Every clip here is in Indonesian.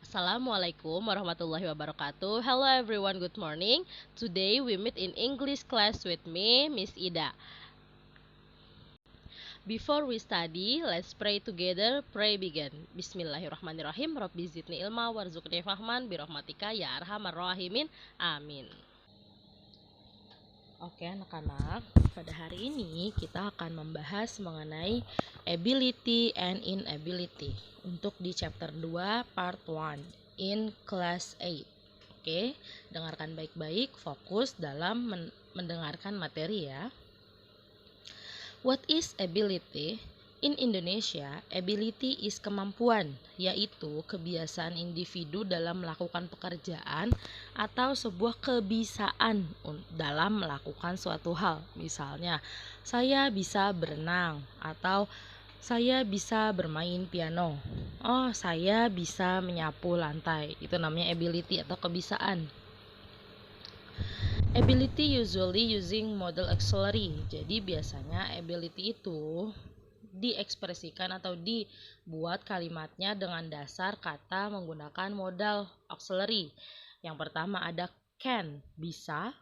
Assalamualaikum warahmatullahi wabarakatuh. Hello everyone, good morning. Today we meet in English class with me, Miss Ida. Before we study, let's pray together. Pray begin. Bismillahirrahmanirrahim. Rabbi zidni ilma warzuqni fahman birahmatika ya arhamar rahimin. Amin. Oke anak-anak, pada hari ini kita akan membahas mengenai ability and inability untuk di chapter 2 part 1 in class 8. Oke, dengarkan baik-baik, fokus dalam mendengarkan materi ya. What is ability? In Indonesia, ability is kemampuan, yaitu kebiasaan individu dalam melakukan pekerjaan atau sebuah kebiasaan dalam melakukan suatu hal. Misalnya, saya bisa berenang atau saya bisa bermain piano. Oh, saya bisa menyapu lantai. Itu namanya ability atau kebiasaan. Ability usually using modal auxiliary. Jadi biasanya ability itu diekspresikan atau dibuat kalimatnya dengan dasar kata menggunakan modal auxiliary. Yang pertama ada can, bisa,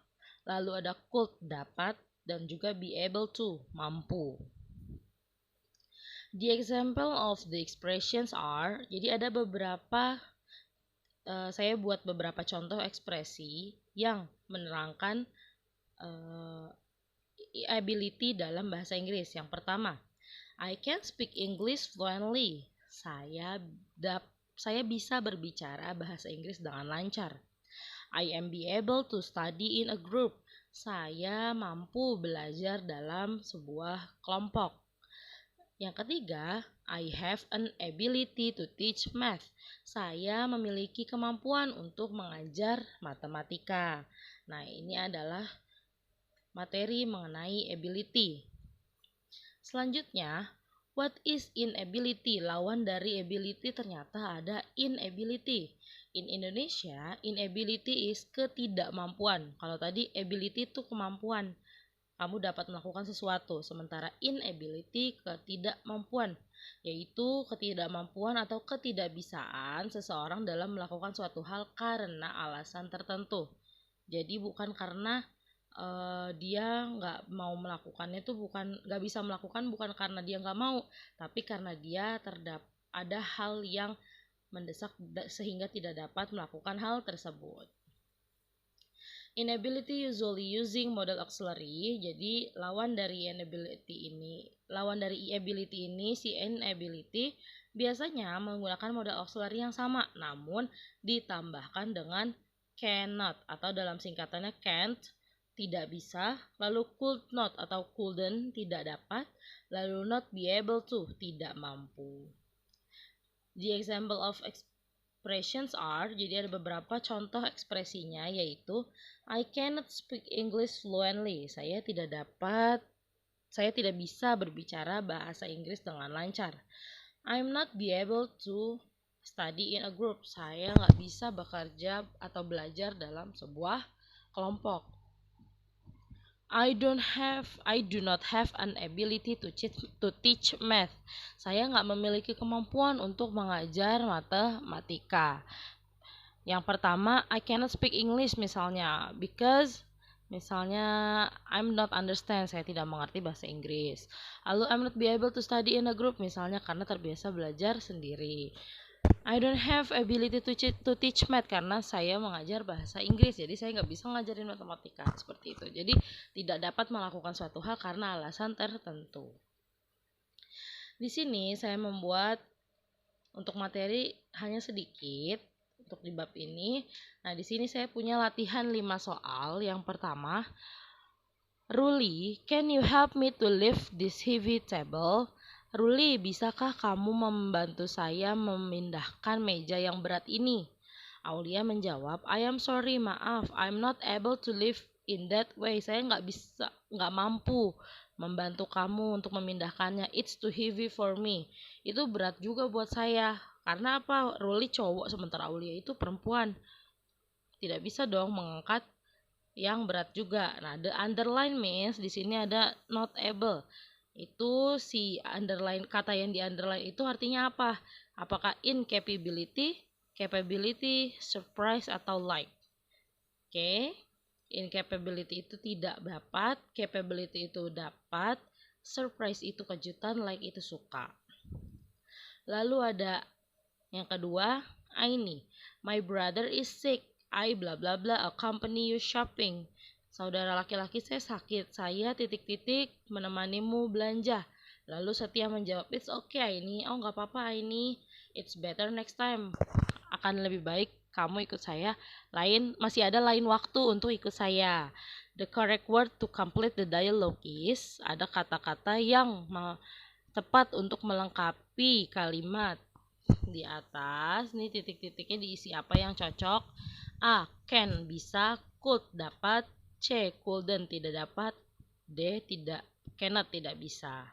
lalu ada could, dapat, dan juga be able to, mampu. The example of the expressions are, jadi ada beberapa, saya buat beberapa contoh ekspresi yang menerangkan ability dalam bahasa Inggris. Yang pertama, I can speak English fluently. Saya bisa berbicara bahasa Inggris dengan lancar. I am be able to study in a group. Saya mampu belajar dalam sebuah kelompok. Yang ketiga, I have an ability to teach math. Saya memiliki kemampuan untuk mengajar matematika. Nah, ini adalah materi mengenai ability. Selanjutnya, what is inability? Lawan dari ability ternyata ada inability. In Indonesia, inability is ketidakmampuan. Kalau tadi ability itu kemampuan, kamu dapat melakukan sesuatu. Sementara inability ketidakmampuan, yaitu ketidakmampuan atau ketidakbisaan seseorang dalam melakukan suatu hal karena alasan tertentu. Jadi bukan karena dia nggak mau melakukannya, itu bukan nggak bisa melakukan, bukan karena dia nggak mau, tapi karena dia ada hal yang mendesak sehingga tidak dapat melakukan hal tersebut. Inability usually using modal auxiliary. Jadi lawan dari ability ini si inability biasanya menggunakan modal auxiliary yang sama, namun ditambahkan dengan cannot atau dalam singkatannya can't, tidak bisa, lalu could not atau couldn't, tidak dapat, lalu not be able to, tidak mampu. The example of expressions are, jadi ada beberapa contoh ekspresinya, yaitu I cannot speak English fluently. Saya tidak bisa berbicara bahasa Inggris dengan lancar. I'm not be able to study in a group. Saya nggak bisa bekerja atau belajar dalam sebuah kelompok. I do not have an ability to teach math. Saya nggak memiliki kemampuan untuk mengajar matematika. Yang pertama, I cannot speak English misalnya, because I'm not understand, saya tidak mengerti bahasa Inggris. Lalu I'm not be able to study in a group misalnya, karena terbiasa belajar sendiri. I don't have ability to teach math, karena saya mengajar bahasa Inggris, jadi saya nggak bisa ngajarin matematika, seperti itu. Jadi tidak dapat melakukan suatu hal karena alasan tertentu. Di sini saya membuat untuk materi hanya sedikit untuk di bab ini. Nah, di sini saya punya latihan 5 soal. Yang pertama, Ruli, can you help me to lift this heavy table? Ruli, bisakah kamu membantu saya memindahkan meja yang berat ini? Aulia menjawab, I am sorry, maaf, I'm not able to lift in that way. Saya nggak mampu membantu kamu untuk memindahkannya. It's too heavy for me. Itu berat juga buat saya. Karena apa? Ruli cowok, sementara Aulia itu perempuan. Tidak bisa dong mengangkat yang berat juga. Nah, the underline means di sini ada not able. Itu si underline, kata yang di underline itu artinya apa? Apakah incapability capability, surprise, atau like. Oke, incapability itu tidak dapat, capability itu dapat, surprise itu kejutan, like itu suka. Lalu ada yang kedua, I nih. My brother is sick. I bla bla bla accompany you shopping. Saudara laki-laki saya sakit. Saya titik-titik menemanimu belanja. Lalu Setia menjawab, it's okay ini. Oh nggak apa-apa ini. It's better next time. Akan lebih baik kamu ikut saya. Masih ada lain waktu untuk ikut saya. The correct word to complete the dialogue is, ada kata-kata yang tepat untuk melengkapi kalimat. Di atas nih titik-titiknya diisi apa yang cocok. A. Can bisa, could dapat, C. Couldn't tidak dapat, D. Cannot tidak bisa.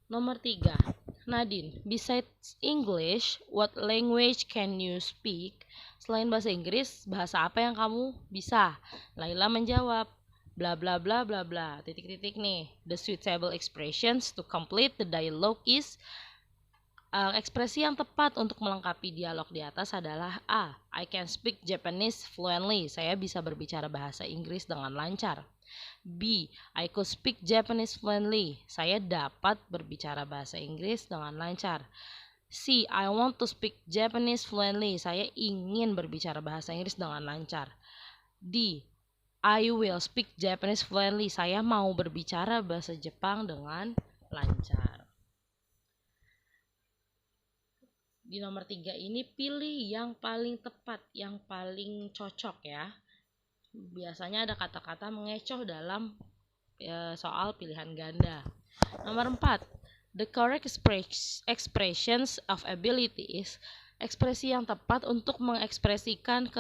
Nomor 3. Nadine, besides English, what language can you speak? Selain bahasa Inggris, bahasa apa yang kamu bisa? Laila menjawab, bla bla bla bla bla. Titik-titik nih. The suitable expressions to complete the dialogue is, ekspresi yang tepat untuk melengkapi dialog di atas adalah A. I can speak Japanese fluently. Saya bisa berbicara bahasa Inggris dengan lancar. B. I could speak Japanese fluently. Saya dapat berbicara bahasa Inggris dengan lancar. C. I want to speak Japanese fluently. Saya ingin berbicara bahasa Inggris dengan lancar. D. I will speak Japanese fluently. Saya mau berbicara bahasa Jepang dengan lancar. Di nomor 3 ini pilih yang paling tepat, yang paling cocok ya. Biasanya ada kata-kata mengecoh dalam soal pilihan ganda. Nomor 4, the correct expressions of ability is, ekspresi yang tepat untuk mengekspresikan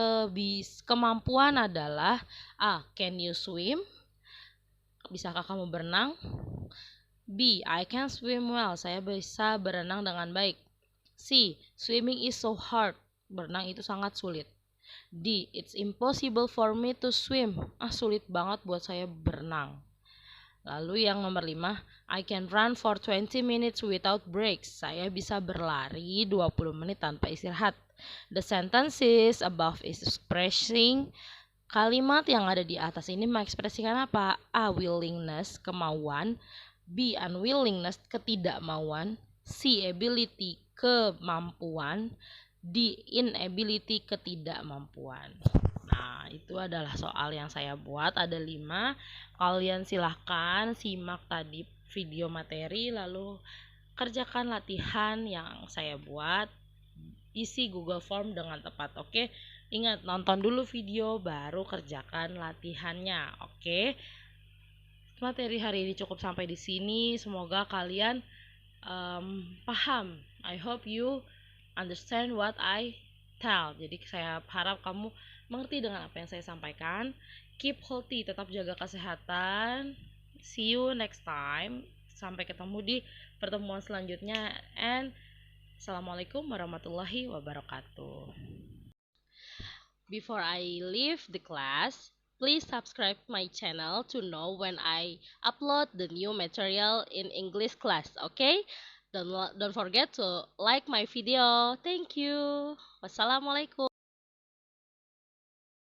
kemampuan adalah A. Can you swim? Bisakah kamu berenang? B. I can swim well. Saya bisa berenang dengan baik. C. Swimming is so hard. Berenang itu sangat sulit. D. It's impossible for me to swim. Sulit banget buat saya berenang. Lalu yang nomor 5, I can run for 20 minutes without breaks. Saya bisa berlari 20 menit tanpa istirahat. The sentences above is expressing, kalimat yang ada di atas ini mengekspresikan apa? A. Willingness, kemauan. B. Unwillingness, ketidakmauan. C. Ability, kemampuan. D. Inability, ketidakmampuan. Nah, itu adalah soal yang saya buat. Ada 5. Kalian silahkan simak tadi video materi, lalu kerjakan latihan yang saya buat. Isi Google Form dengan tepat. Oke, ingat nonton dulu video baru kerjakan latihannya. Oke, materi hari ini cukup sampai di sini. Semoga kalian paham. I hope you understand what I tell. Jadi saya harap kamu mengerti dengan apa yang saya sampaikan. Keep healthy, tetap jaga kesehatan. See you next time. Sampai ketemu di pertemuan selanjutnya. And Assalamualaikum warahmatullahi wabarakatuh. Before I leave the class, please subscribe my channel to know when I upload the new material in English class, okay? Don't forget to like my video. Thank you. Wassalamualaikum.